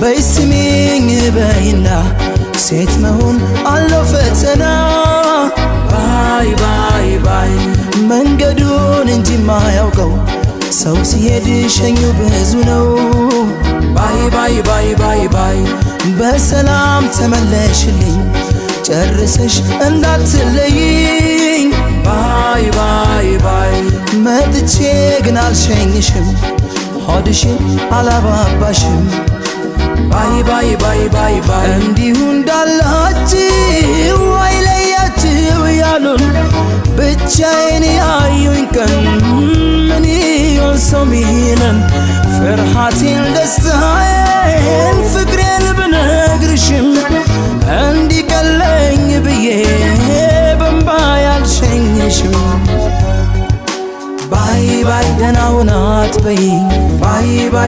በይስሚኝ በይና ሴት መሆን አለው ፈተና ባይ ባይ ባይ መንገዱን እንጂ ማያውቀው ሰው ሲሄድ ሸኙ ብዙ ነው ባይ ባይ ባይ ባይ ባይ በሰላም ተመለሽልኝ ጨርሰሽ እንዳትለይኝ ባይ ባይ ባይ መጥቼ ግን አልሸኝሽም ሆድሽን አላባባሽም ባይ ባይ ባይ ባይ ባይ እንዲሁ እንዳላችሁ አይለያችሁ ያሉን ብቻዬን ያዩኝ ቀን ምን ይሆን ሰው ሚለን ፍርሃቴን ደስታዬን ፍቅሬን ብነግርሽም እንዲቀለኝ ብዬ በእንባ ያልሸኝሽም ባይ ባይ ደህና ሁን አትበይኝ ባይ ባይ